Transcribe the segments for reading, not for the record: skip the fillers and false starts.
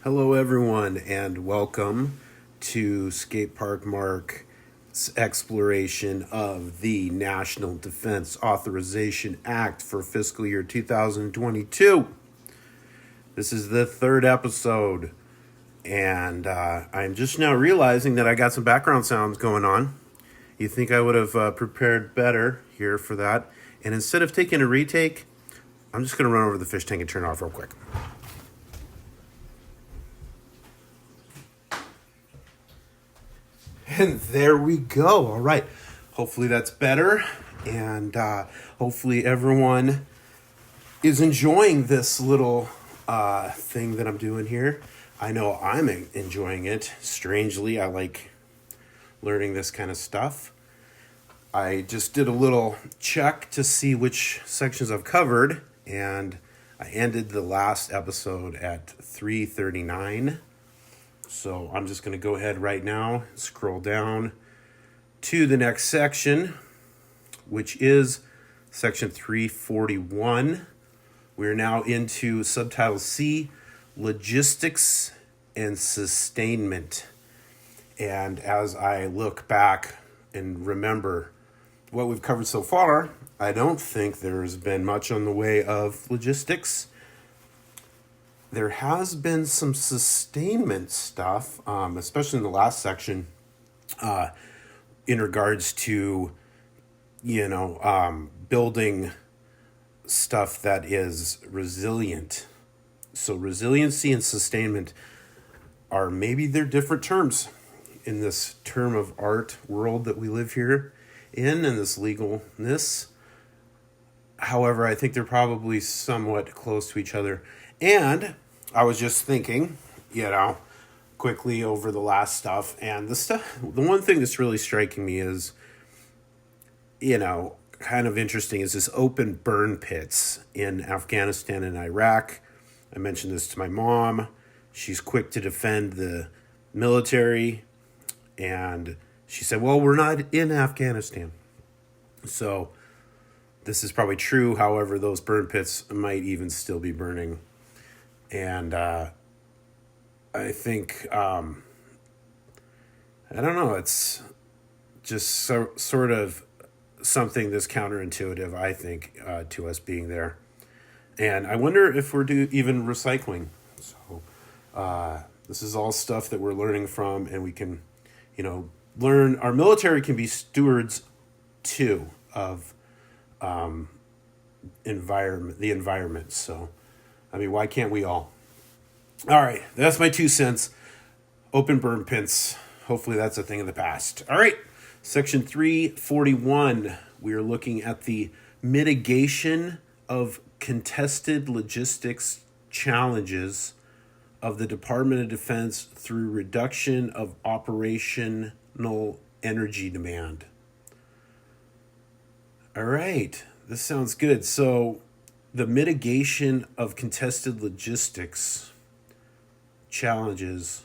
Hello, everyone, and welcome to Skatepark Mark's exploration of the National Defense Authorization Act for fiscal year 2022. This is the third episode, and I'm just now realizing that I got some background sounds going on. You think I would have prepared better here for that. And instead of taking a retake, I'm just going to run over to the fish tank and turn it off real quick. And there we go. All right. Hopefully that's better. And hopefully everyone is enjoying this little thing that I'm doing here. I know I'm enjoying it. Strangely, I like learning this kind of stuff. I just did a little check to see which sections I've covered. And I ended the last episode at 339. So I'm just going to go ahead right now, scroll down to the next section, which is section 341. We're now into subtitle C, Logistics and Sustainment. And as I look back and remember what we've covered so far, I don't think there's been much on the way of logistics. There has been some sustainment stuff, especially in the last section, in regards to, building stuff that is resilient. So resiliency and sustainment are maybe they're different terms in this term of art world that we live here in and this legalness. However, I think they're probably somewhat close to each other. And I was just thinking, quickly over the last stuff. And the one thing that's really striking me is, kind of interesting is this open burn pits in Afghanistan and Iraq. I mentioned this to my mom. She's quick to defend the military. And she said, well, we're not in Afghanistan. So this is probably true. However, those burn pits might even still be burning. And I think, I don't know, it's just sort of something that's counterintuitive, I think, to us being there. And I wonder if we're even recycling. So this is all stuff that we're learning from, and we can, learn. Our military can be stewards, too, of the environment. So, why can't we all? All right, that's my 2 cents. Open burn pits. Hopefully that's a thing of the past. All right, section 341. We are looking at the mitigation of contested logistics challenges of the Department of Defense through reduction of operational energy demand. All right, this sounds good. So, the mitigation of contested logistics challenges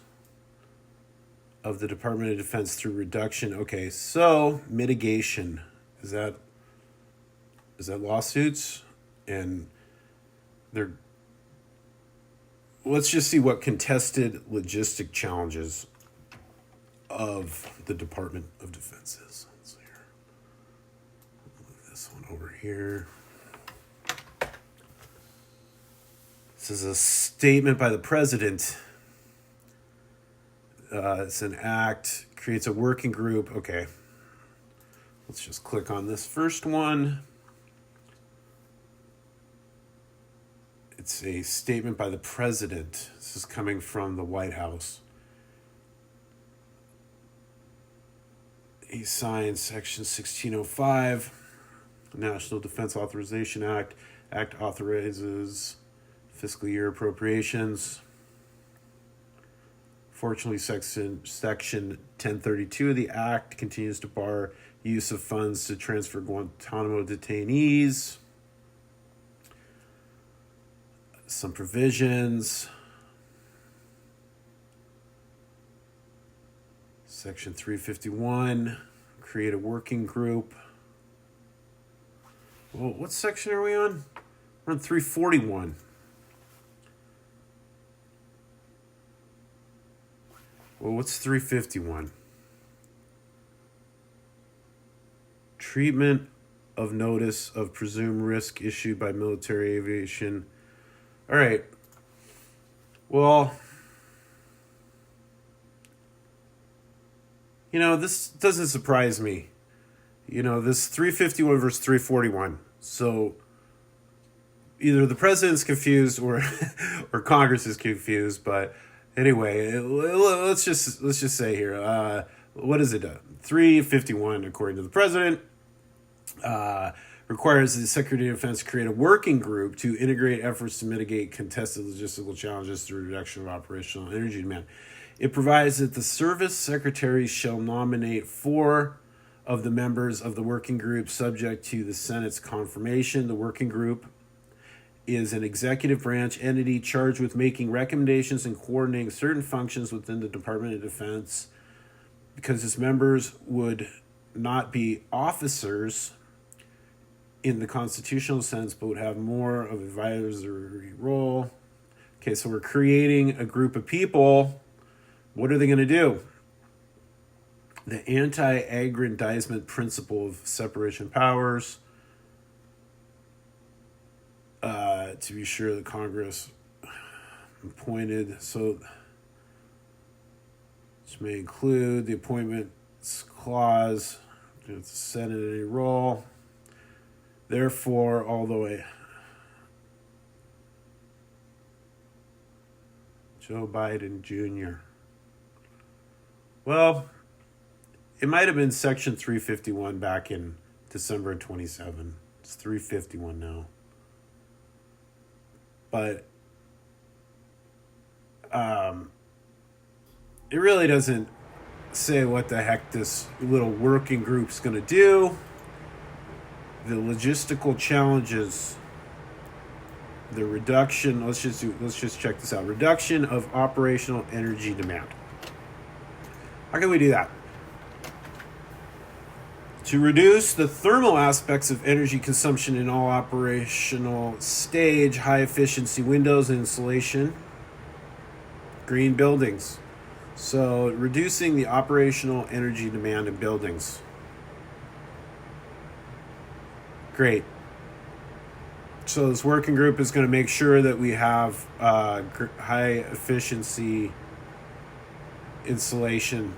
of the Department of Defense through reduction. Okay, so mitigation, is that lawsuits? And let's just see what contested logistic challenges of the Department of Defense is. Let's see here. Move this one over here. This is a statement by the president. It's an act, creates a working group. Okay. Let's just click on this first one. It's a statement by the president. This is coming from the White House. He signed Section 1605, National Defense Authorization Act. Act authorizes fiscal year appropriations. Fortunately, Section 1032 of the Act continues to bar use of funds to transfer Guantanamo detainees. Some provisions. Section 351, create a working group. Well, what section are we on? We're on 341. Well, what's 351? Treatment of notice of presumed risk issued by military aviation. All right. Well, this doesn't surprise me. This 351 versus 341. So either the president's confused or or Congress is confused. But anyway, let's just say here, what is it? 351, according to the president, requires the Secretary of Defense create a working group to integrate efforts to mitigate contested logistical challenges through reduction of operational energy demand. It provides that the service secretaries shall nominate 4 of the members of the working group subject to the Senate's confirmation. The working group is an executive branch entity charged with making recommendations and coordinating certain functions within the Department of Defense. Because its members would not be officers in the constitutional sense, but would have more of an advisory role. Okay, so we're creating a group of people. What are they going to do? The anti-aggrandizement principle of separation of powers. To be sure that Congress appointed, so which may include the appointments clause, the Senate any role. Therefore, although Joe Biden Jr. Well, it might have been Section 351 back in December of 27. It's 351 now. But it really doesn't say what the heck this little working group's going to do. The logistical challenges, the reduction, let's just check this out. Reduction of operational energy demand. How can we do that? To reduce the thermal aspects of energy consumption in all operational stage, high efficiency windows and insulation, green buildings. So reducing the operational energy demand in buildings. Great. So this working group is going to make sure that we have high efficiency insulation.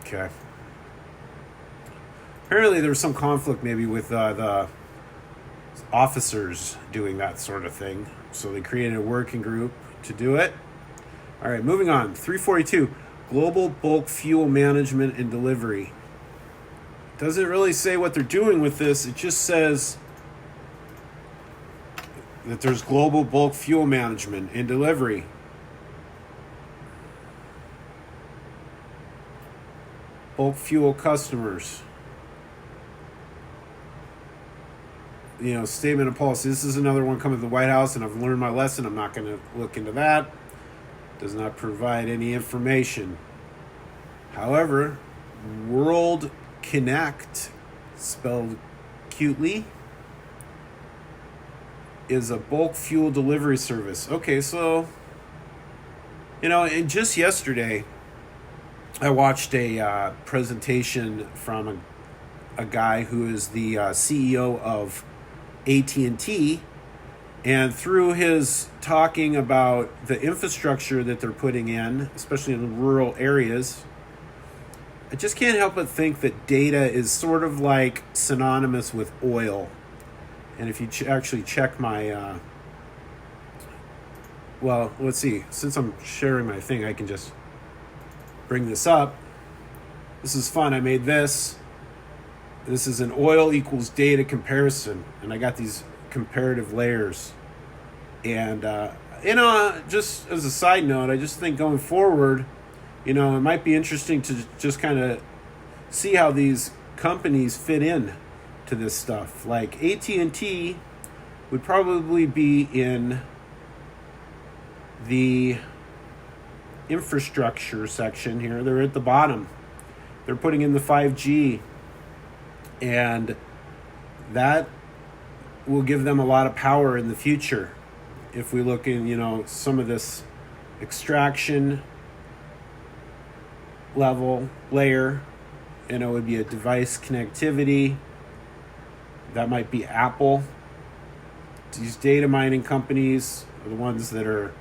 Okay. Apparently there was some conflict maybe with the officers doing that sort of thing. So they created a working group to do it. All right, moving on. 342, global bulk fuel management and delivery. Doesn't really say what they're doing with this. It just says that there's global bulk fuel management and delivery. Bulk fuel customers. Statement of policy. This is another one coming to the White House, and I've learned my lesson. I'm not going to look into that. Does not provide any information. However, World Connect, spelled cutely, is a bulk fuel delivery service. Okay, so, and just yesterday, I watched a presentation from a guy who is the CEO of AT&T, and through his talking about the infrastructure that they're putting in, especially in the rural areas, I just can't help but think that data is sort of like synonymous with oil. And if you actually check my, well, let's see, since I'm sharing my thing, I can just bring this up. This is fun. I made this. This is an oil equals data comparison, and I got these comparative layers. And, just as a side note, I just think going forward, it might be interesting to just kind of see how these companies fit in to this stuff. Like AT&T would probably be in the infrastructure section here. They're at the bottom. They're putting in the 5G, and that will give them a lot of power in the future. If we look in, some of this extraction level layer, it would be a device connectivity. That might be Apple. These data mining companies are the ones that are,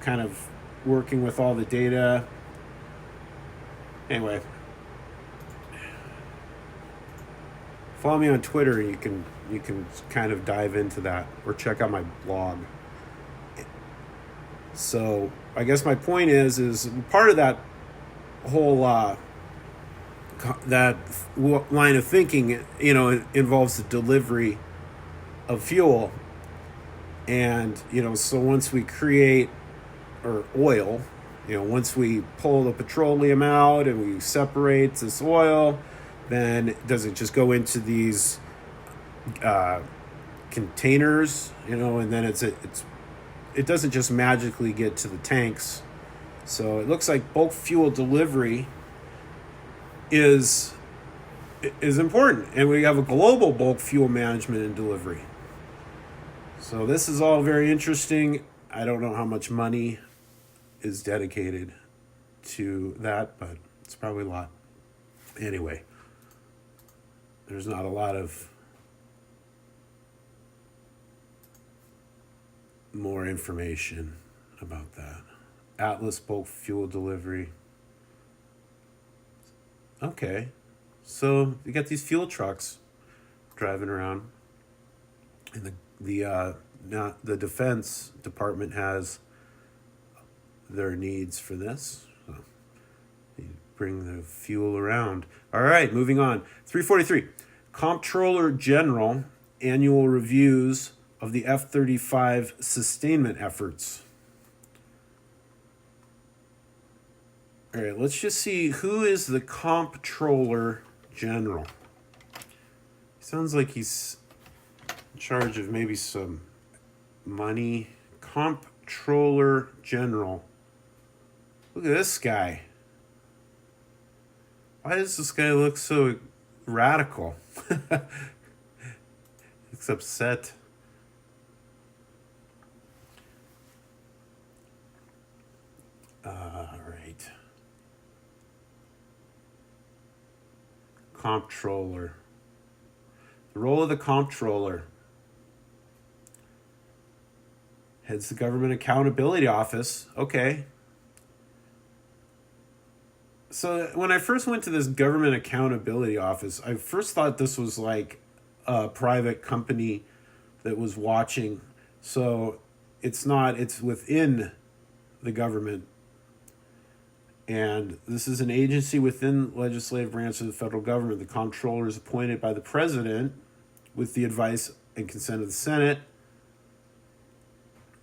kind of working with all the data. Anyway, follow me on Twitter. You can kind of dive into that, or check out my blog. So I guess my point is part of that whole that line of thinking, it involves the delivery of fuel. And, so once we create, or oil, once we pull the petroleum out and we separate this oil, then does it just go into these containers, and then it doesn't just magically get to the tanks. So it looks like bulk fuel delivery is important, and we have a global bulk fuel management and delivery. So this is all very interesting. I don't know how much money is dedicated to that, but it's probably a lot. Anyway, there's not a lot of more information about that. Atlas bulk fuel delivery. Okay, so you got these fuel trucks driving around, and the Defense Department has their needs for this. So you bring the fuel around. All right, moving on. 343. Comptroller General annual reviews of the F-35 sustainment efforts. All right, let's just see who is the Comptroller General. Sounds like he's in charge of maybe some money. Comptroller General. Look at this guy. Why does this guy look so radical? Looks upset. Right. Comptroller. The role of the comptroller: heads the Government Accountability Office. Okay. So when I first went to this Government Accountability Office, I first thought this was like a private company that was watching. So it's not, it's within the government. And this is an agency within the legislative branch of the federal government. The comptroller is appointed by the president with the advice and consent of the Senate.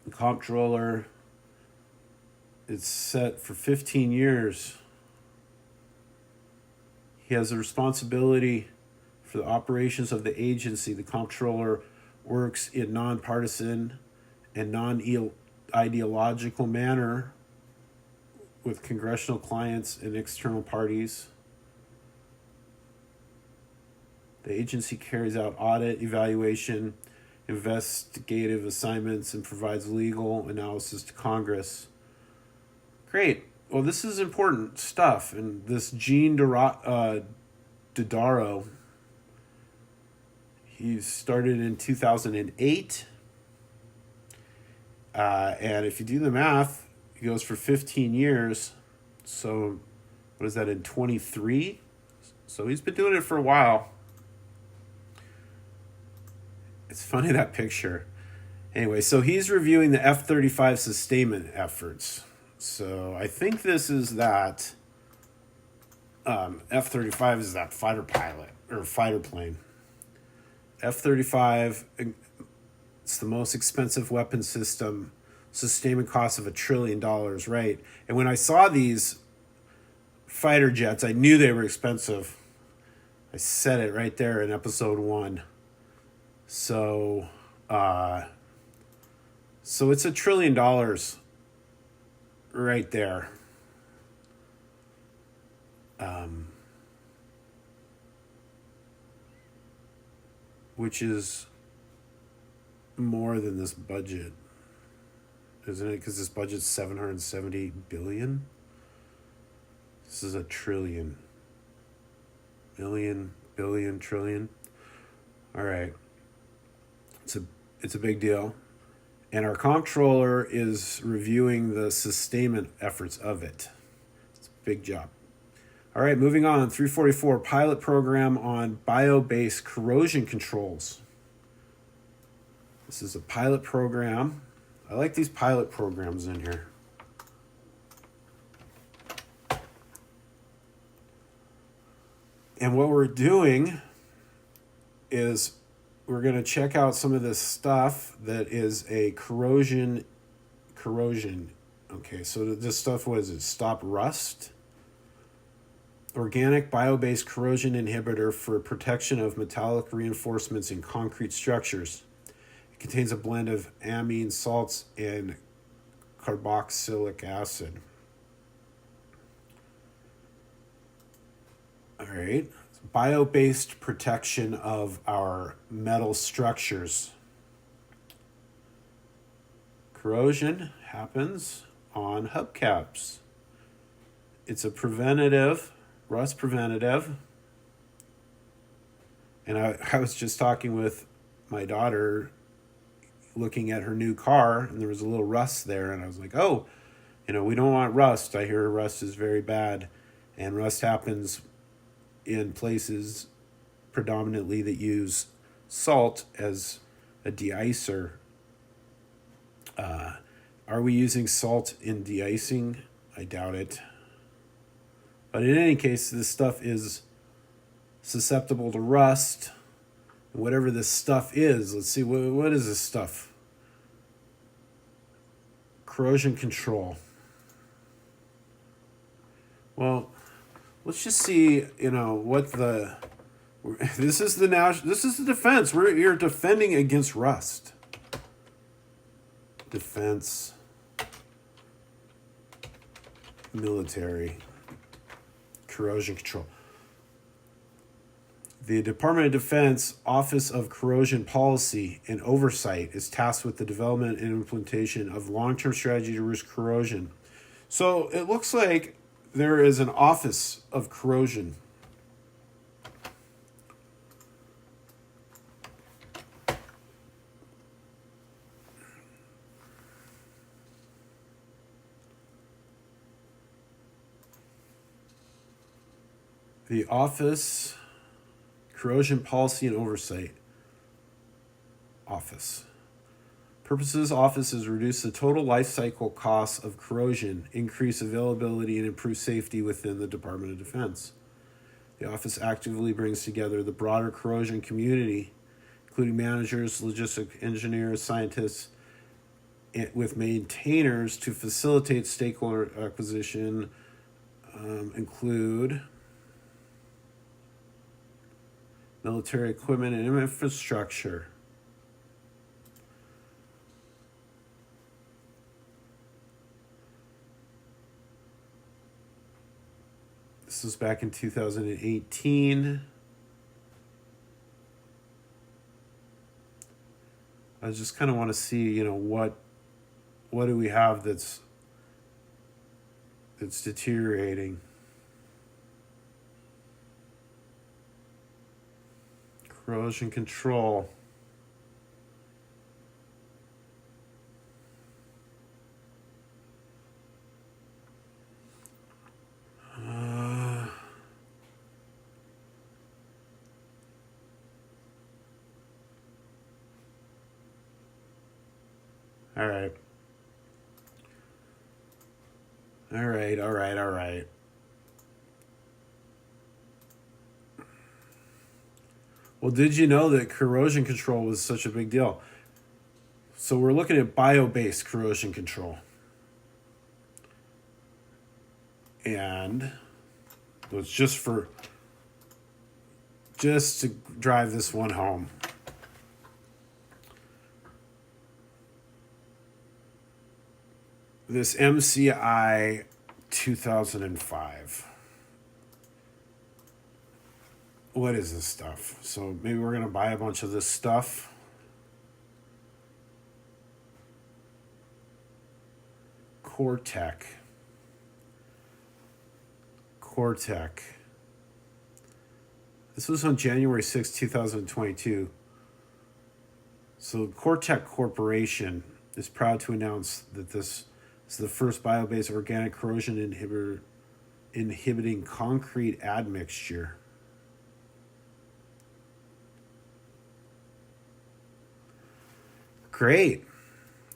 The comptroller is set for 15 years. He has a responsibility for the operations of the agency. The comptroller works in nonpartisan and non-ideological manner with congressional clients and external parties. The agency carries out audit, evaluation, investigative assignments, and provides legal analysis to Congress. Great. Well, this is important stuff. And this Gene Dodaro, he started in 2008. And if you do the math, he goes for 15 years. So what is that, in 23? So he's been doing it for a while. It's funny, that picture. Anyway, so he's reviewing the F-35 sustainment efforts. So I think this is that F-35 is that fighter pilot or fighter plane. F-35, it's the most expensive weapon system, sustainment cost of $1 trillion, right? And when I saw these fighter jets, I knew they were expensive. I said it right there in episode 1. So it's $1 trillion right there. Which is more than this budget, isn't it? Because this budget's $770 billion. This is a trillion. Million, billion, trillion. All right. It's a big deal. And our comptroller is reviewing the sustainment efforts of it. It's a big job. All right, moving on. 344, pilot program on bio-based corrosion controls. This is a pilot program. I like these pilot programs in here. And what we're doing is we're going to check out some of this stuff that is a corrosion. Okay, so this stuff, what is it? Stop rust. Organic bio-based corrosion inhibitor for protection of metallic reinforcements in concrete structures. It contains a blend of amine salts and carboxylic acid. All right. Bio-based protection of our metal structures. Corrosion happens on hubcaps. It's a preventative, rust preventative. And I was just talking with my daughter, looking at her new car, and there was a little rust there, and I was like, oh, we don't want rust. I hear rust is very bad, and rust happens in places predominantly that use salt as a de-icer. Are we using salt in de-icing? I doubt it. But in any case, this stuff is susceptible to rust. Whatever this stuff is, let's see, what is this stuff? Corrosion control. Well, let's just see, what this is the defense. You're defending against rust. Defense, military, corrosion control. The Department of Defense Office of Corrosion Policy and Oversight is tasked with the development and implementation of long-term strategy to reduce corrosion. So it looks like there is an Office of Corrosion. The Office, Corrosion Policy and Oversight Office. Purposes office is reduce the total life cycle costs of corrosion, increase availability, and improve safety within the Department of Defense. The office actively brings together the broader corrosion community, including managers, logistic engineers, scientists, with maintainers to facilitate stakeholder acquisition, include military equipment and infrastructure. This was back in 2018. I just kind of want to see, what do we have that's deteriorating. Corrosion control. All right. Well, did you know that corrosion control was such a big deal? So we're looking at bio-based corrosion control. And it's just to drive this one home. This MCI 2005. What is this stuff? So maybe we're going to buy a bunch of this stuff. CORTEC. CORTEC. This was on January 6, 2022. So CORTEC Corporation is proud to announce that this is the first bio-based organic corrosion inhibiting concrete admixture. Great.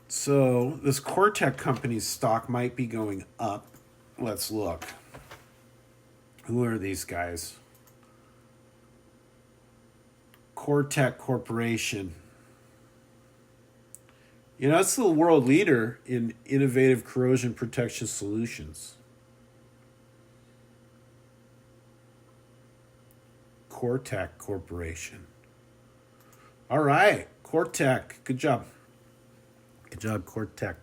So this CORTEC company's stock might be going up. Let's look. Who are these guys? CORTEC Corporation. You know, it's the world leader in innovative corrosion protection solutions. CORTEC Corporation. All right, CORTEC. Good job. Good job, CORTEC.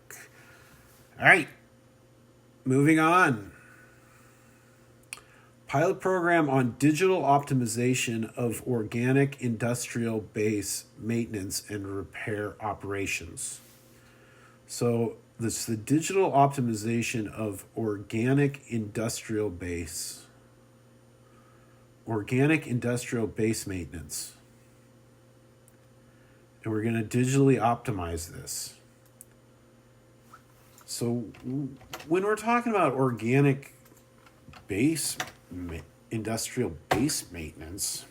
All right, moving on. Pilot program on digital optimization of organic industrial base maintenance and repair operations. So this is the digital optimization of organic industrial base maintenance. And we're going to digitally optimize this. So when we're talking about organic industrial base maintenance,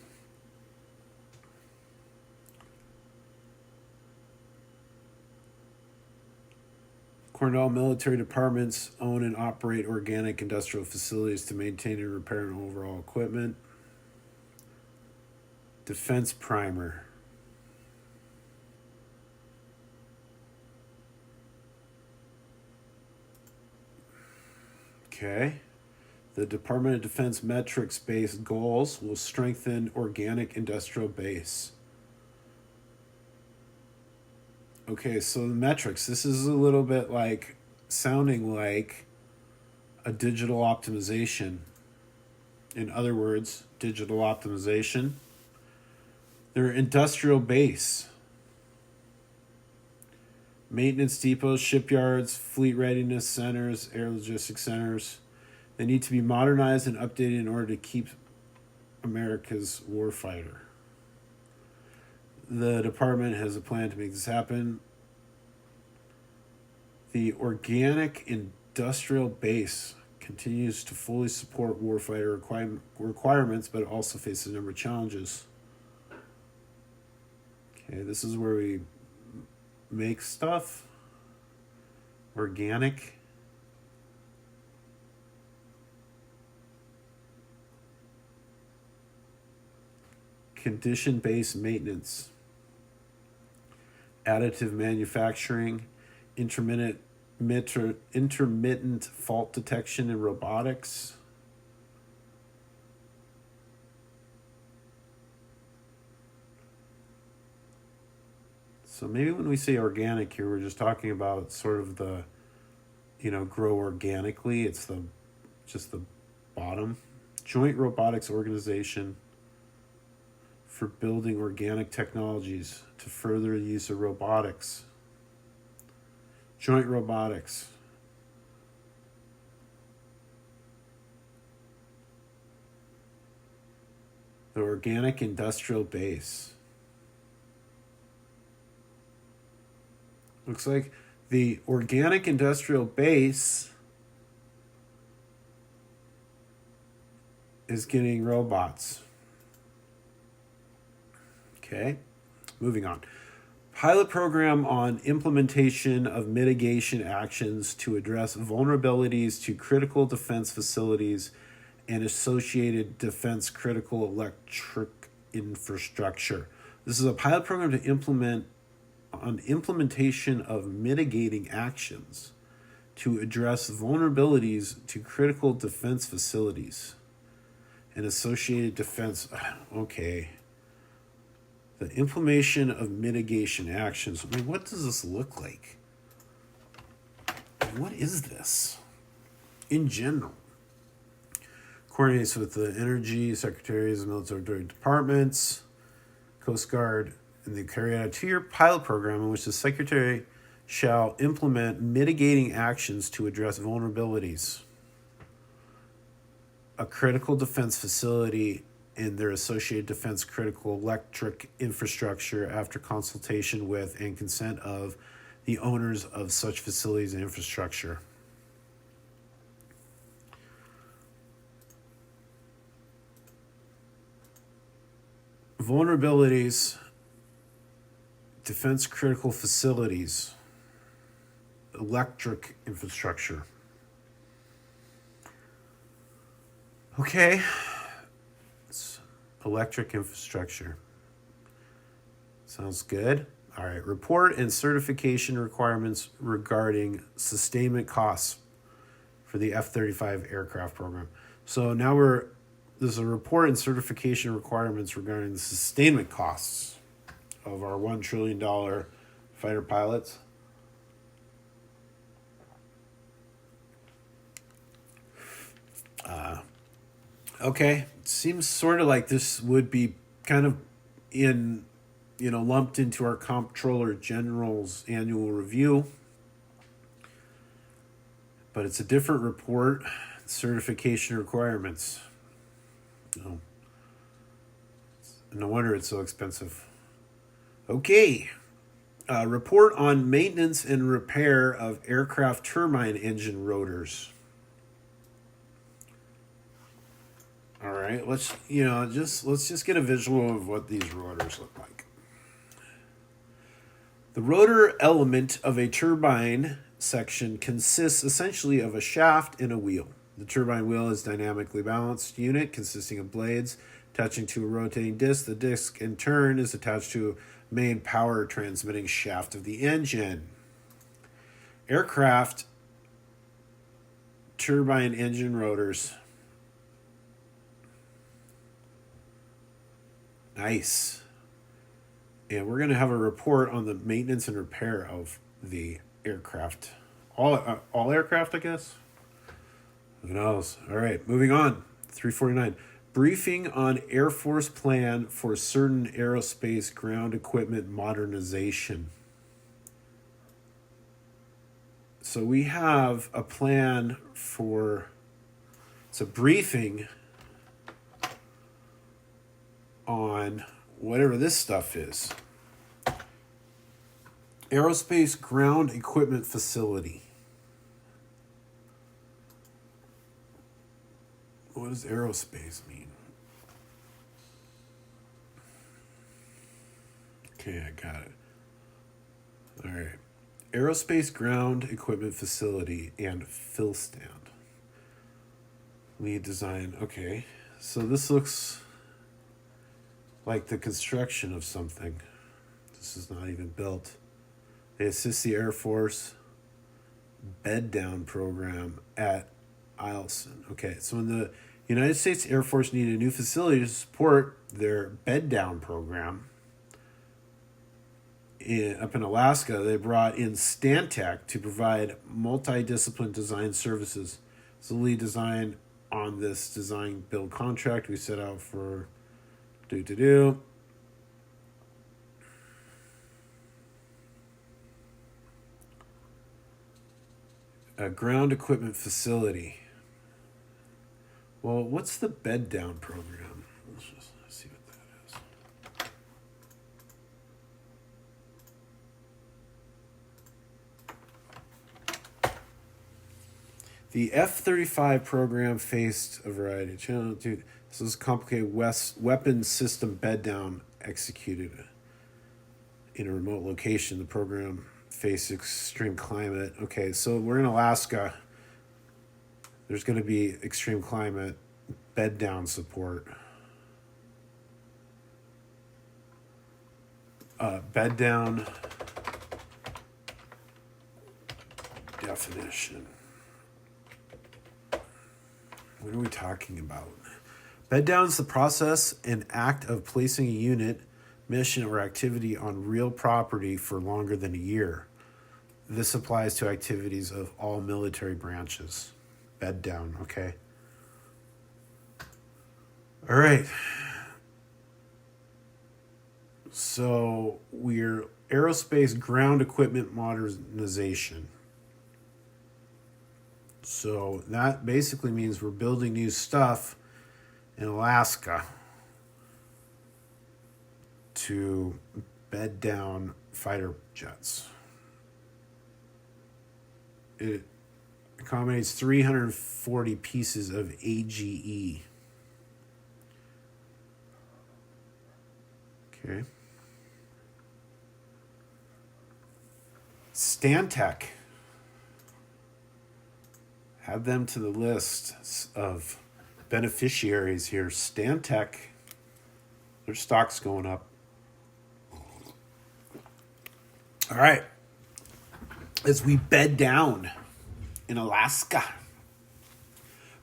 Cornell military departments own and operate organic industrial facilities to maintain and repair and overall equipment. Defense primer. Okay. The Department of Defense metrics-based goals will strengthen organic industrial base. Okay, so the metrics. This is a little bit like sounding like a digital optimization. In other words, digital optimization. They're industrial base. Maintenance depots, shipyards, fleet readiness centers, air logistics centers. They need to be modernized and updated in order to keep America's warfighter. The department has a plan to make this happen. The organic industrial base continues to fully support warfighter requirements, but it also faces a number of challenges. Okay, this is where we make stuff. Organic. Condition-based maintenance. Additive manufacturing. Intermittent fault detection and robotics. So maybe when we say organic here, we're just talking about sort of the, grow organically. It's just the bottom. Joint robotics organization for building organic technologies to further the use of robotics. Joint robotics. The organic industrial base. Looks like the organic industrial base is getting robots. Okay, moving on. Pilot program on implementation of mitigation actions to address vulnerabilities to critical defense facilities and associated defense critical electric infrastructure. This is a pilot program to implement on implementation of mitigating actions to address vulnerabilities to critical defense facilities and associated defense. Okay. The implementation of mitigation actions. I mean, what does this look like? What is this in general? Coordinates with the Energy Secretaries, military departments, Coast Guard, and they carry out a 2-year pilot program in which the Secretary shall implement mitigating actions to address vulnerabilities. a critical defense facility and their associated defense critical electric infrastructure after consultation with and consent of the owners of such facilities and infrastructure. Vulnerabilities, defense critical facilities, electric infrastructure. Okay, it's electric infrastructure. Sounds good. All right, report and certification requirements regarding sustainment costs for the F-35 aircraft program. So now there's a report and certification requirements regarding the sustainment costs of our $1 trillion fighter pilots. Okay, it seems sort of like this would be kind of lumped into our Comptroller General's annual review. But it's a different report, certification requirements. Oh. No wonder it's so expensive. Okay. Report on maintenance and repair of aircraft turbine engine rotors. All right, let's just get a visual of what these rotors look like. The rotor element of a turbine section consists essentially of a shaft and a wheel. The turbine wheel is a dynamically balanced unit consisting of blades attaching to a rotating disc. The disc, in turn, is attached to a main power transmitting shaft of the engine. Aircraft turbine engine rotors. Nice. And we're going to have a report on the maintenance and repair of the aircraft. All aircraft, I guess? Who knows? All right, moving on. 349. Briefing on Air Force plan for certain aerospace ground equipment modernization. So we have a plan for, it's a briefing on whatever this stuff is. Aerospace ground equipment facility. What does aerospace mean? Okay, I got it. All right. Aerospace ground equipment facility and fill stand. Lead design. Okay. So this looks like the construction of something. This is not even built. They assist the Air Force bed down program at Eielson. Okay, so when the United States Air Force needed a new facility to support their bed down program up in Alaska, they brought in Stantec to provide multidiscipline design services. So the lead design on this design build contract we set out for a ground equipment facility. Well, what's the bed down program? Let's just see what that is. The F-35 program faced a variety of challenges. Dude, this is a complicated weapon system bed down executed in a remote location. The program faced extreme climate. Okay, so we're in Alaska. There's going to be extreme climate bed down support. Bed down definition. What are we talking about? Bed down is the process and act of placing a unit, mission, or activity on real property for longer than a year. This applies to activities of all military branches. Bed down, okay? All right. So we're aerospace ground equipment modernization. So that basically means we're building new stuff in Alaska to bed down fighter jets. It accommodates 340 pieces of AGE. Okay. Stantec. Add them to the list of beneficiaries here. Stantec, their stock's going up. All right. As we bed down in Alaska.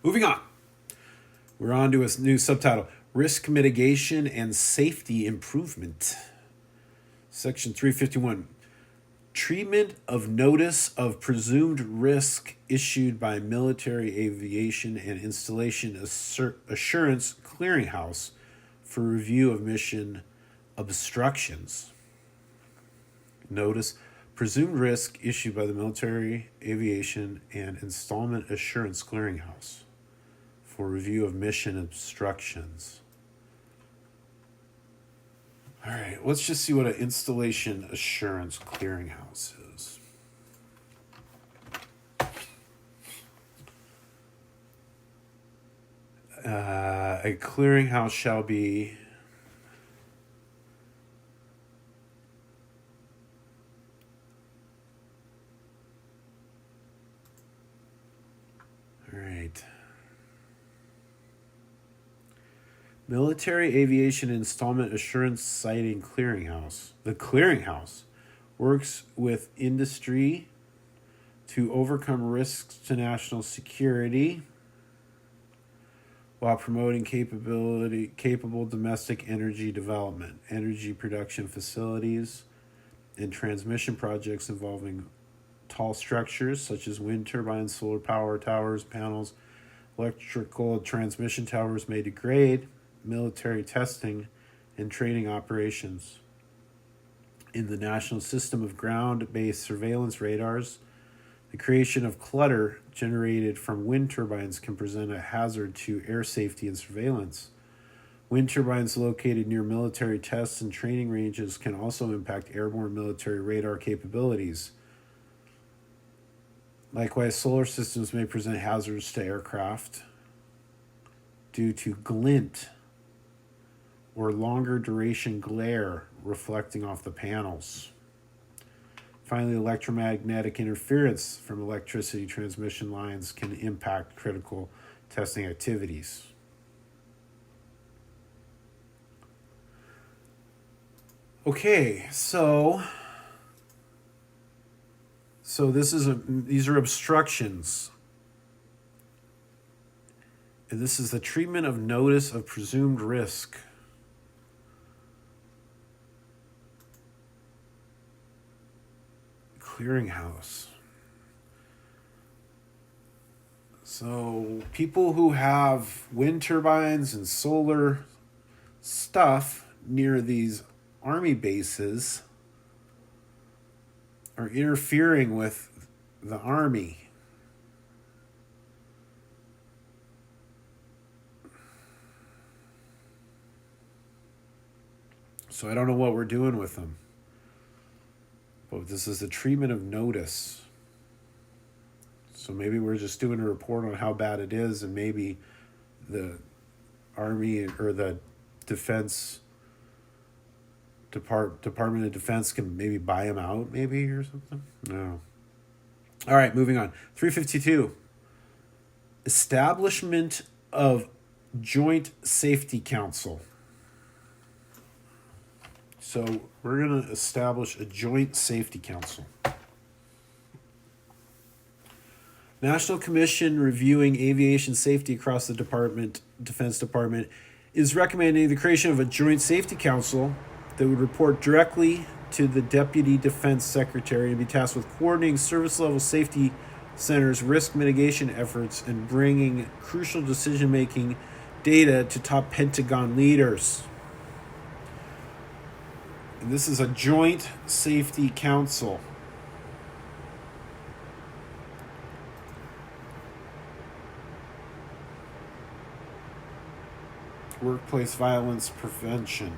Moving on. We're on to a new subtitle. Risk Mitigation and Safety Improvement. Section 351. Treatment of notice of presumed risk issued by Military Aviation and Installation Assurance Clearinghouse for review of mission obstructions. Notice presumed risk issued by the Military Aviation and Installment Assurance Clearinghouse for review of mission obstructions. All right, let's just see what an Installation Assurance Clearinghouse is. A clearinghouse shall be Military Aviation Installment Assurance Siting Clearinghouse. The clearinghouse works with industry to overcome risks to national security while promoting capable domestic energy development, energy production facilities, and transmission projects involving tall structures such as wind turbines, solar power towers, panels, electrical transmission towers may degrade, military testing and training operations. In the national system of ground-based surveillance radars, the creation of clutter generated from wind turbines can present a hazard to air safety and surveillance. Wind turbines located near military tests and training ranges can also impact airborne military radar capabilities. Likewise, solar systems may present hazards to aircraft due to glint or longer duration glare reflecting off the panels. Finally, electromagnetic interference from electricity transmission lines can impact critical testing activities. Okay, so these are obstructions. And this is the treatment of notice of presumed risk. Clearinghouse. So people who have wind turbines and solar stuff near these army bases are interfering with the army. So I don't know what we're doing with them. But this is the treatment of notice. So maybe we're just doing a report on how bad it is, and maybe the Army or the Department of Defense can maybe buy them out, maybe, or something. No. All right, moving on. 352. Establishment of Joint Safety Council. So we're going to establish a Joint Safety Council. National Commission reviewing aviation safety across the Defense Department is recommending the creation of a Joint Safety Council that would report directly to the Deputy Defense Secretary and be tasked with coordinating service-level safety centers' risk mitigation efforts and bringing crucial decision-making data to top Pentagon leaders. And this is a Joint Safety Council. Workplace violence prevention.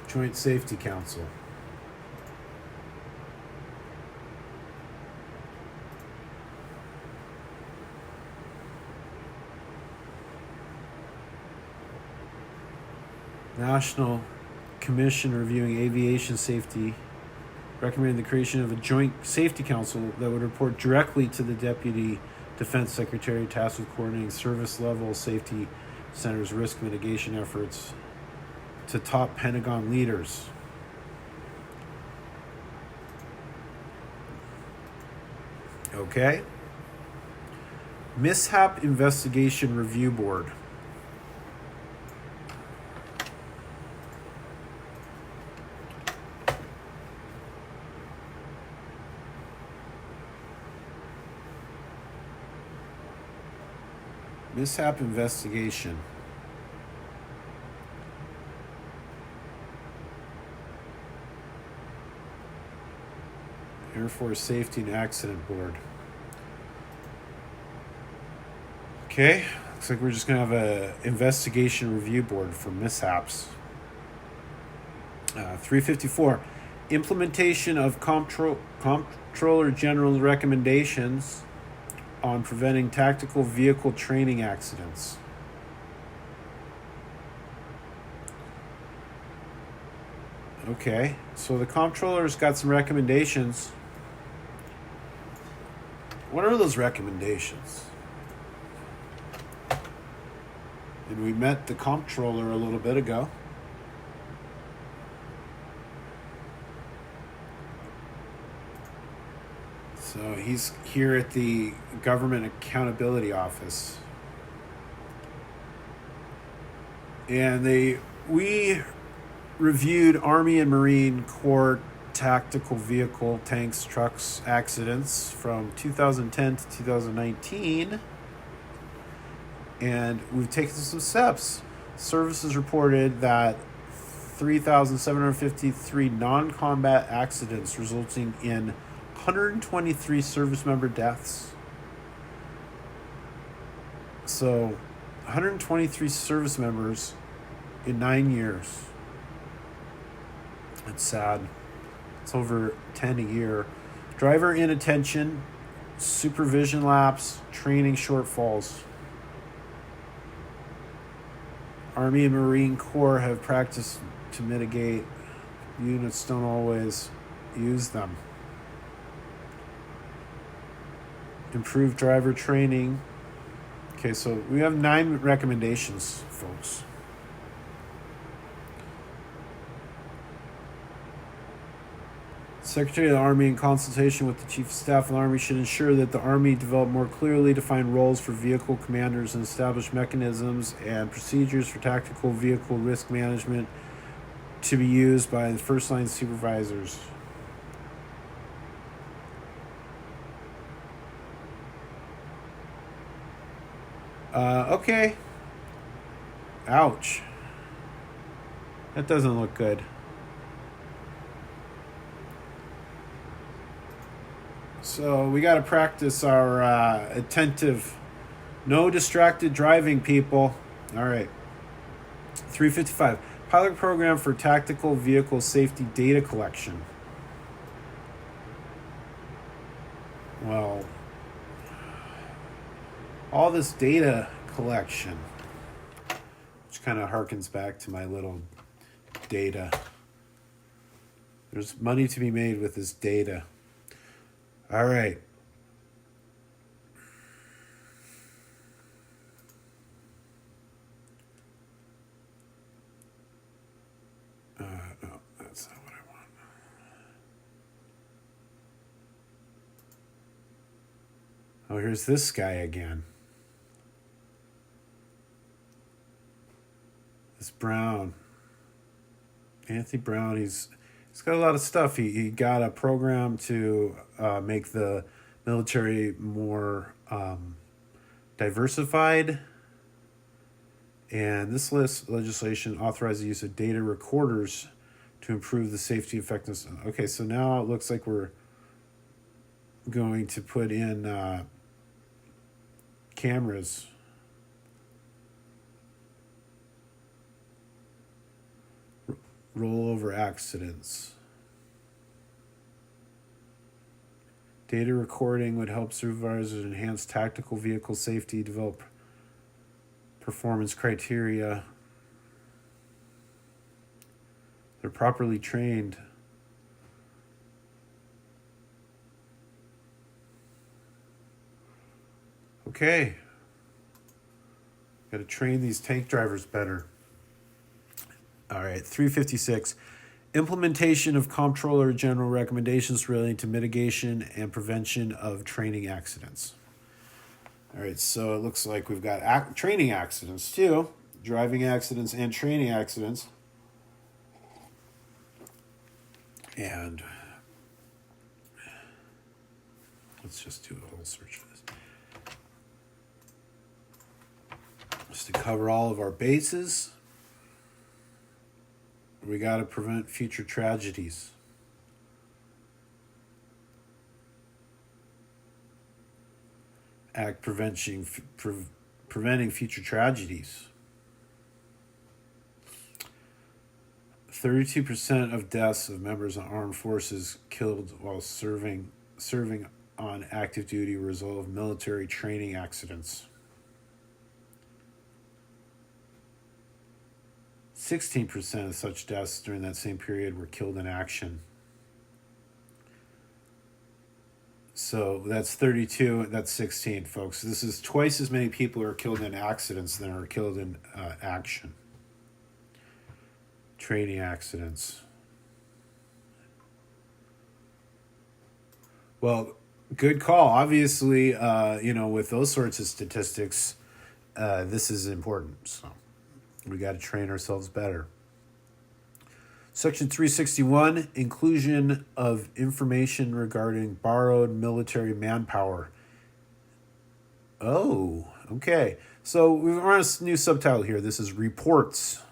Joint Safety Council. National Commission reviewing aviation safety recommended the creation of a joint safety council that would report directly to the Deputy Defense Secretary tasked with coordinating service level safety centers' risk mitigation efforts to top Pentagon leaders. Okay. Mishap Investigation Review Board. Mishap investigation. Air Force Safety and Accident Board. Okay, looks like we're just going to have an investigation review board for mishaps. 354. Implementation of Comptroller General's recommendations on preventing tactical vehicle training accidents. Okay, so the comptroller's got some recommendations. What are those recommendations? And we met the comptroller a little bit ago. So he's here at the Government Accountability Office. And we reviewed Army and Marine Corps tactical vehicle, tanks, trucks, accidents from 2010 to 2019. And we've taken some steps. Services reported that 3,753 non-combat accidents resulting in 123 service member deaths. So 123 service members in 9 years. It's sad. It's over 10 a year. Driver inattention, supervision lapse, training shortfalls. Army and Marine Corps have practiced to mitigate. Units don't always use them. Improve driver training. Okay, so we have 9 recommendations, folks. Secretary of the Army, in consultation with the Chief of Staff of the Army, should ensure that the Army develop more clearly defined roles for vehicle commanders and establish mechanisms and procedures for tactical vehicle risk management to be used by the first-line supervisors. Okay. Ouch. That doesn't look good. So we got to practice our attentive, no distracted driving, people. All right. 355. Pilot program for tactical vehicle safety data collection. Well, all this data collection, which kind of harkens back to my little data. There's money to be made with this data. All right. No, that's not what I want. Oh, here's this guy again. This Brown. Anthony Brown, he's got a lot of stuff. He got a program to make the military more diversified. And this legislation authorizes the use of data recorders to improve the safety effectiveness. Okay, so now it looks like we're going to put in cameras. Rollover accidents. Data recording would help supervisors enhance tactical vehicle safety, develop performance criteria. They're properly trained. Okay. Got to train these tank drivers better. All right, 356. Implementation of Comptroller General recommendations relating to mitigation and prevention of training accidents. All right, so it looks like we've got training accidents too, driving accidents and training accidents. And let's just do a whole search for this. Just to cover all of our bases. We got to prevent future tragedies. Act preventing future tragedies. 32% of deaths of members of armed forces killed while serving on active duty were a result of military training accidents. 16% of such deaths during that same period were killed in action. So that's 32, that's 16, folks. This is twice as many people who are killed in accidents than are killed in action. Training accidents. Well, good call. Obviously, with those sorts of statistics, this is important. So we got to train ourselves better. Section 361, inclusion of information regarding borrowed military manpower. Oh, okay. So we're on a new subtitle here. This is reports.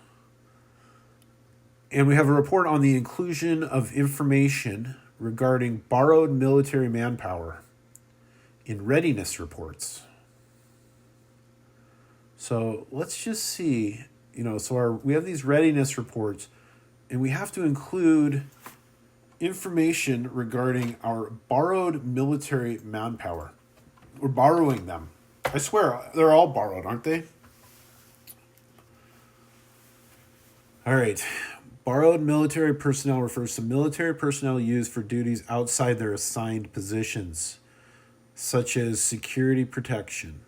And we have a report on the inclusion of information regarding borrowed military manpower in readiness reports. So let's just see, we have these readiness reports, and we have to include information regarding our borrowed military manpower. We're borrowing them. I swear, they're all borrowed, aren't they? All right. Borrowed military personnel refers to military personnel used for duties outside their assigned positions, such as security protection.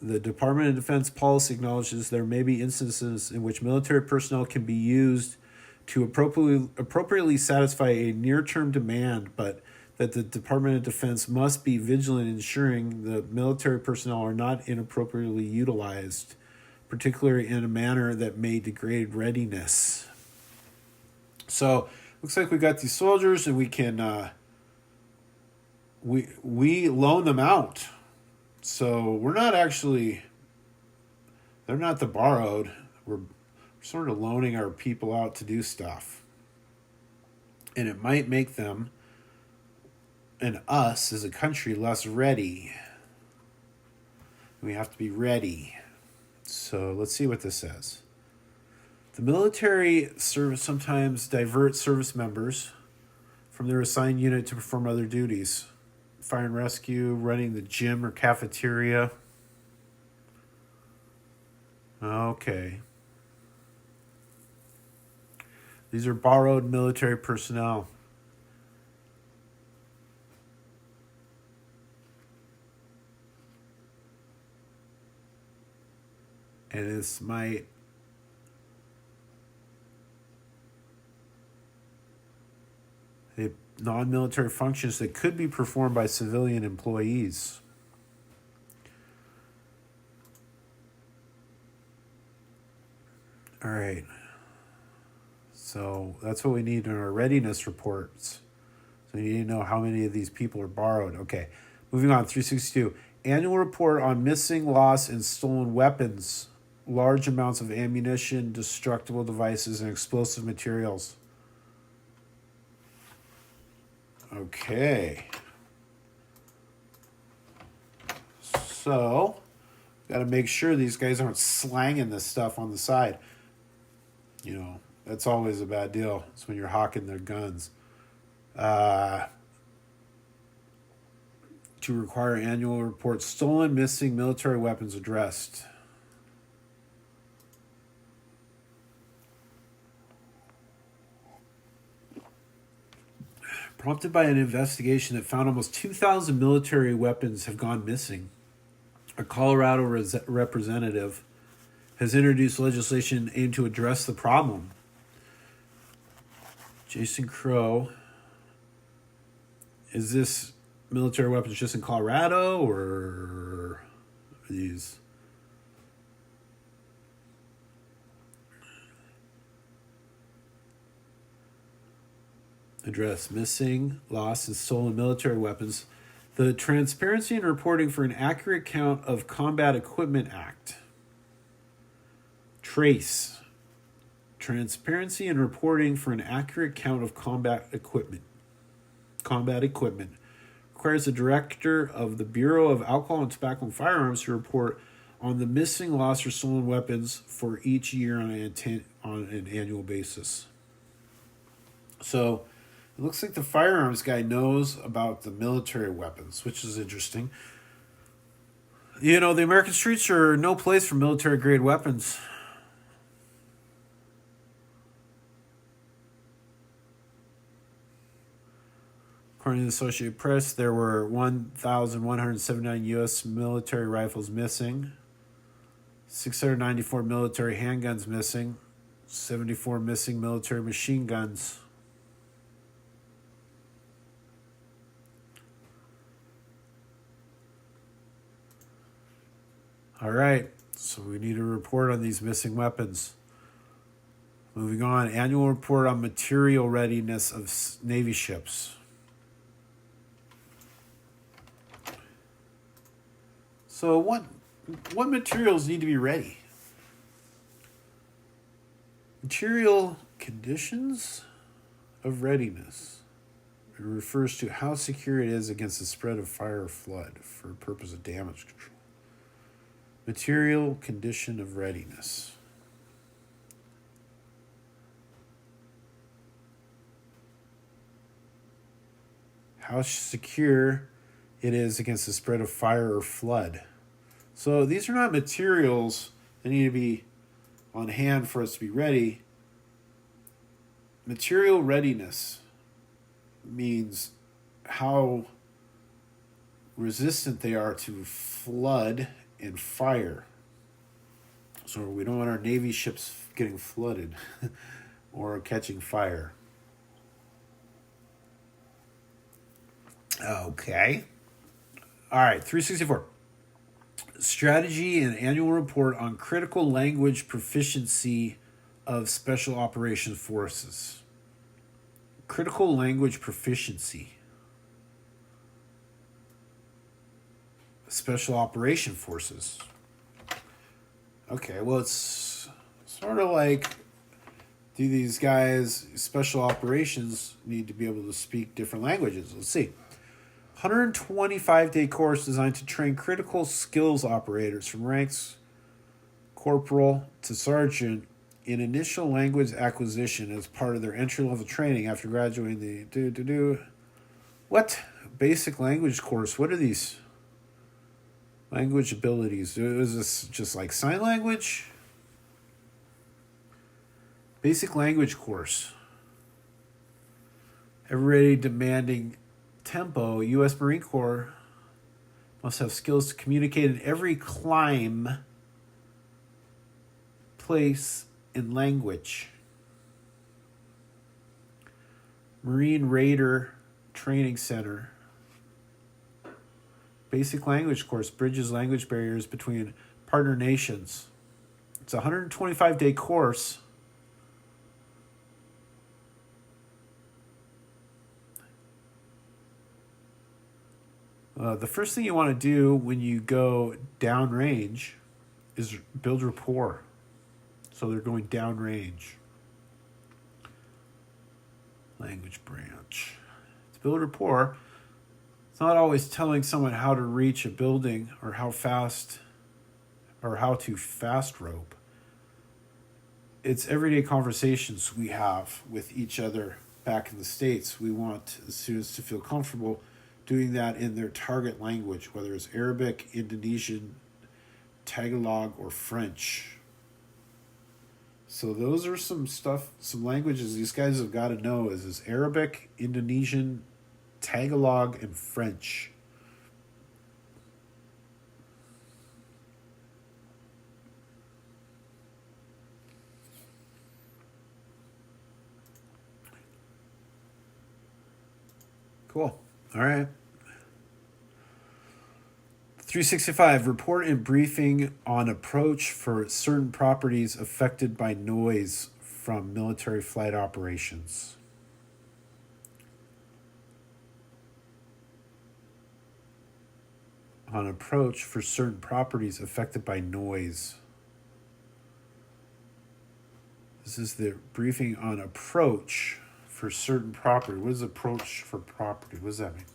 The Department of Defense policy acknowledges there may be instances in which military personnel can be used to appropriately satisfy a near-term demand, but that the Department of Defense must be vigilant in ensuring the military personnel are not inappropriately utilized, particularly in a manner that may degrade readiness. So, looks like we got these soldiers, and we can we loan them out. So we're not actually, they're not the borrowed. We're sort of loaning our people out to do stuff. And it might make them and us as a country less ready. We have to be ready. So let's see what this says. The military service sometimes diverts service members from their assigned unit to perform other duties. Fire and rescue, running the gym or cafeteria. Okay. These are borrowed military personnel. And this might non-military functions that could be performed by civilian employees. All right. So that's what we need in our readiness reports. So we need to know how many of these people are borrowed. Okay. Moving on, 362. Annual report on missing, lost, and stolen weapons, large amounts of ammunition, destructible devices, and explosive materials. Okay. So, got to make sure these guys aren't slanging this stuff on the side. You know, that's always a bad deal. It's when you're hawking their guns. To require annual reports, stolen, missing military weapons addressed. Prompted by an investigation that found almost 2,000 military weapons have gone missing, a Colorado representative has introduced legislation aimed to address the problem. Jason Crow, is this military weapons just in Colorado, or are these? Address missing, lost, and stolen military weapons. The Transparency and Reporting for an Accurate Count of Combat Equipment Act. TRACE. Transparency and Reporting for an Accurate Count of Combat Equipment. Requires the director of the Bureau of Alcohol and Tobacco and Firearms to report on the missing, lost, or stolen weapons for each year on an annual basis. So it looks like the firearms guy knows about the military weapons, which is interesting. You know, the American streets are no place for military-grade weapons. According to the Associated Press, there were 1,179 U.S. military rifles missing, 694 military handguns missing, 74 missing military machine guns. All right, so we need a report on these missing weapons. Moving on, annual report on material readiness of Navy ships. So what materials need to be ready? Material conditions of readiness. It refers to how secure it is against the spread of fire or flood for the purpose of damage control. Material condition of readiness. How secure it is against the spread of fire or flood. So these are not materials that need to be on hand for us to be ready. Material readiness means how resistant they are to flood and fire. So we don't want our Navy ships getting flooded or catching fire. Okay. All right, 364. Strategy and annual report on critical language proficiency of Special Operations Forces. Critical language proficiency. Special Operation Forces. Okay, well, it's sort of like, do these guys, special operations, need to be able to speak different languages? Let's see. 125-day course designed to train critical skills operators from ranks corporal to sergeant in initial language acquisition as part of their entry-level training after graduating the What? Basic language course. What are these? Language abilities. Is this just like sign language? Basic language course. Everybody demanding tempo. U.S. Marine Corps must have skills to communicate in every climb, place, and language. Marine Raider Training Center. Basic language course bridges language barriers between partner nations. It's a 125-day course. The first thing you want to do when you go downrange is build rapport. So they're going downrange. Language branch. It's To build rapport, it's not always telling someone how to reach a building or how to fast rope. It's everyday conversations we have with each other back in the States. We want the students to feel comfortable doing that in their target language, whether it's Arabic, Indonesian, Tagalog, or French. So those are some languages these guys have got to know is Arabic, Indonesian, Tagalog, and French. Cool. All right. 365, report and briefing on approach for certain properties affected by noise from military flight operations. On approach for certain properties affected by noise. This is the briefing on approach for certain property. What is approach for property? What does that mean?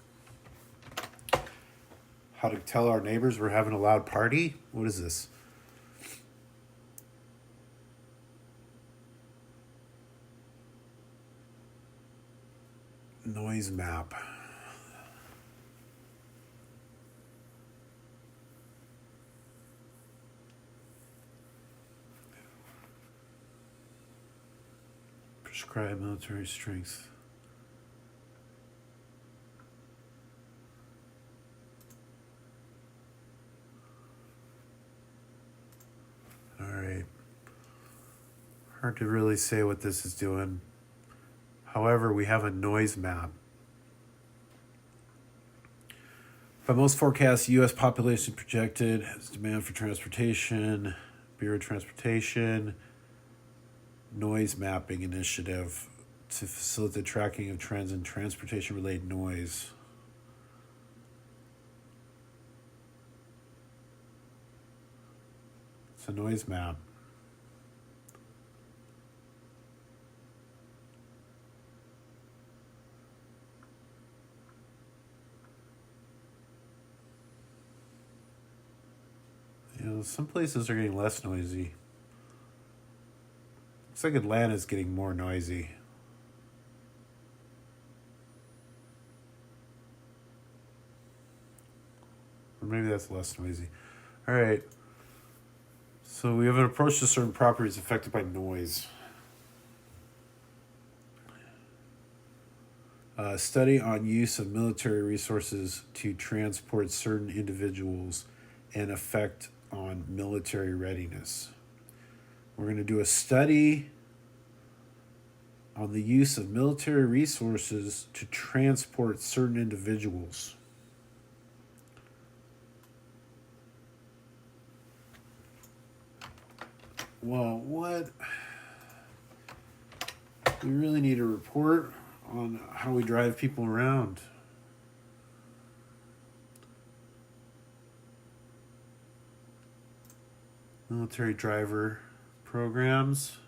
How to tell our neighbors we're having a loud party? What is this? Noise map. Prescribed military strength. All right. Hard to really say what this is doing. However, we have a noise map. By most forecasts, U.S. population projected has demand for transportation, Bureau of Transportation, noise mapping initiative to facilitate tracking of trends in transportation-related noise. It's a noise map. Some places are getting less noisy. Looks like Atlanta's getting more noisy. Or maybe that's less noisy. All right. So we have an approach to certain properties affected by noise. Study on use of military resources to transport certain individuals and effect on military readiness. We're going to do a study on the use of military resources to transport certain individuals. Well, what? We really need a report on how we drive people around. Military driver programs.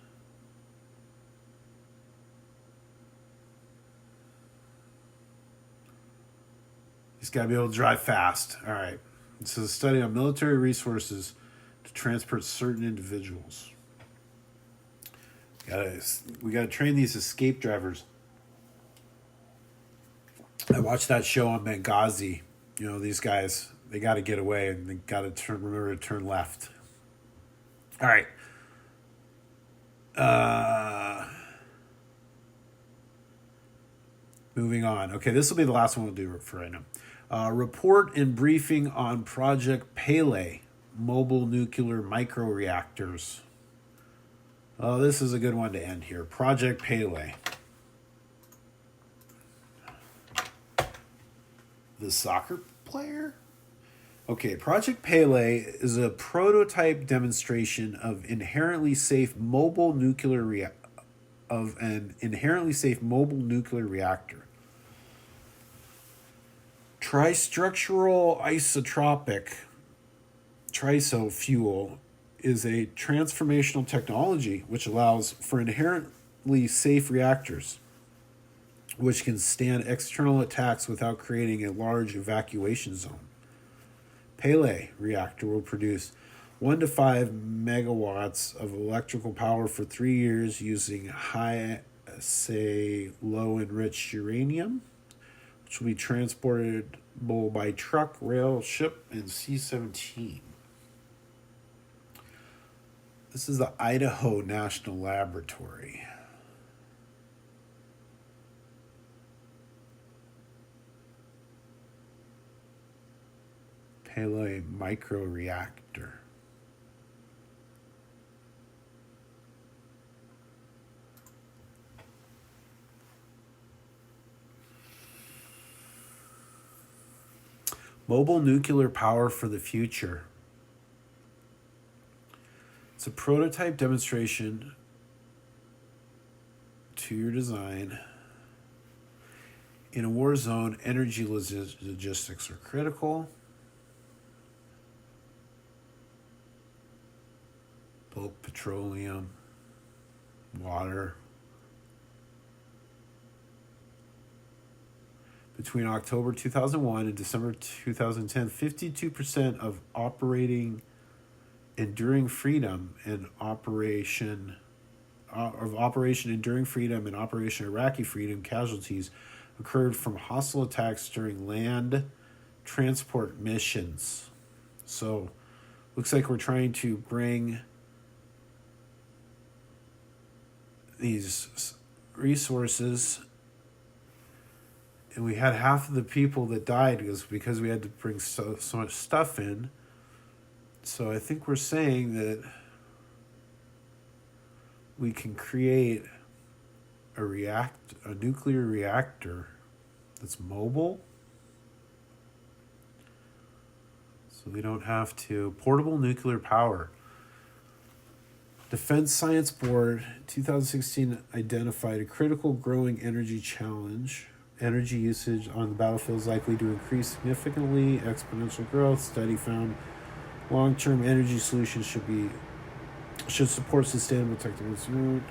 He's got to be able to drive fast. All right. This is a study on military resources to transport certain individuals. We got to train these escape drivers. I watched that show on Benghazi. These guys, they got to get away and they got to remember to turn left. All right. Moving on. Okay, this will be the last one we'll do for right now. Report and briefing on Project PELE, mobile nuclear microreactors. Oh, this is a good one to end here. Project PELE. The soccer player? Okay, Project PELE is a prototype demonstration of an inherently safe mobile nuclear reactor. Tristructural isotropic triso fuel is a transformational technology which allows for inherently safe reactors. which can stand external attacks without creating a large evacuation zone. PELE reactor will produce 1 to 5 megawatts of electrical power for 3 years using low enriched uranium, which will be transportable by truck, rail, ship, and C-17. This is the Idaho National Laboratory. PELE microreactor. Mobile nuclear power for the future. It's a prototype demonstration to your design. In a war zone, energy logistics are critical. Bulk petroleum, water. Between October 2001 and December 2010, 52% of Operation Enduring Freedom and Operation Iraqi Freedom casualties occurred from hostile attacks during land transport missions. So, looks like we're trying to bring these resources, and we had half of the people that died because we had to bring so much stuff in. So I think we're saying that we can create a nuclear reactor that's mobile, so we don't have to. Portable nuclear power. Defense Science Board 2016 identified a critical growing energy challenge. Energy usage on the battlefield is likely to increase significantly. Exponential growth. Study found long-term energy solutions should support sustainable technology.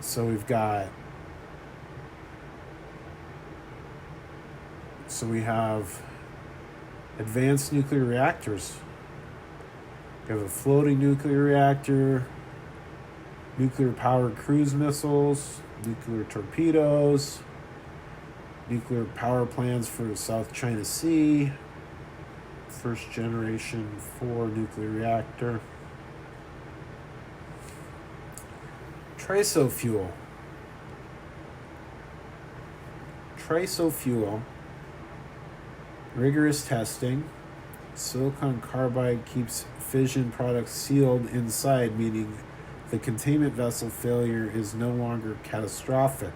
So we have advanced nuclear reactors. We have a floating nuclear reactor, nuclear-powered cruise missiles, nuclear torpedoes, nuclear power plants for the South China Sea, first generation 4 nuclear reactor. Trisofuel. Rigorous testing. Silicon carbide keeps fission products sealed inside, meaning the containment vessel failure is no longer catastrophic.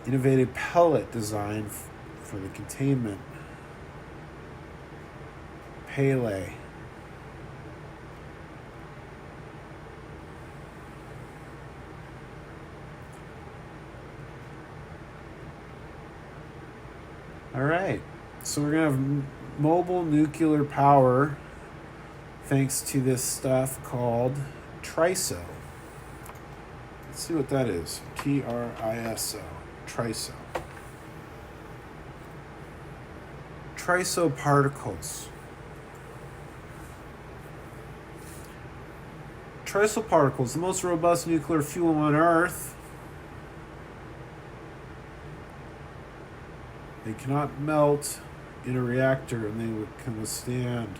Innovative pellet design for the containment. PELE. All right. So we're going to have mobile nuclear power thanks to this stuff called TRISO. Let's see what that is. TRISO. TRISO. TRISO particles. TRISO particles, the most robust nuclear fuel on Earth. They cannot melt in a reactor, and they can withstand.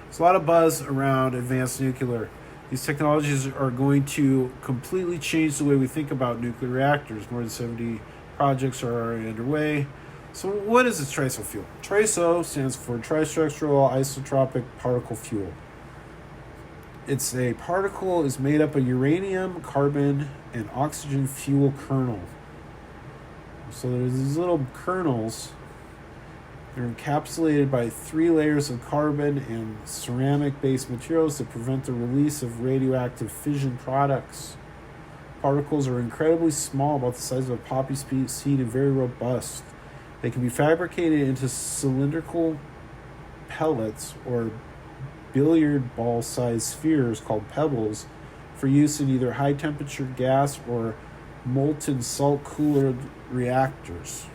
There's a lot of buzz around advanced nuclear. These technologies are going to completely change the way we think about nuclear reactors. More than 70 projects are already underway. So what is this TRISO fuel? TRISO stands for tristructural isotropic particle fuel. It's a particle is made up of uranium, carbon, and oxygen fuel kernel. So there's these little kernels. They're encapsulated by 3 layers of carbon and ceramic-based materials that prevent the release of radioactive fission products. Particles are incredibly small, about the size of a poppy seed, and very robust. They can be fabricated into cylindrical pellets or billiard ball-sized spheres called pebbles for use in either high temperature gas or molten salt cooled reactors.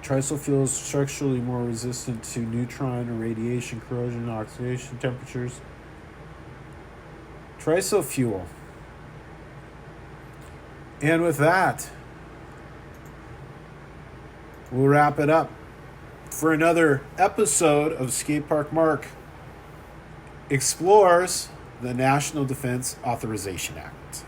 Trisol fuel is structurally more resistant to neutron or radiation corrosion and oxidation temperatures. Trisol fuel. And with that, we'll wrap it up for another episode of Skatepark Mark explores the National Defense Authorization Act.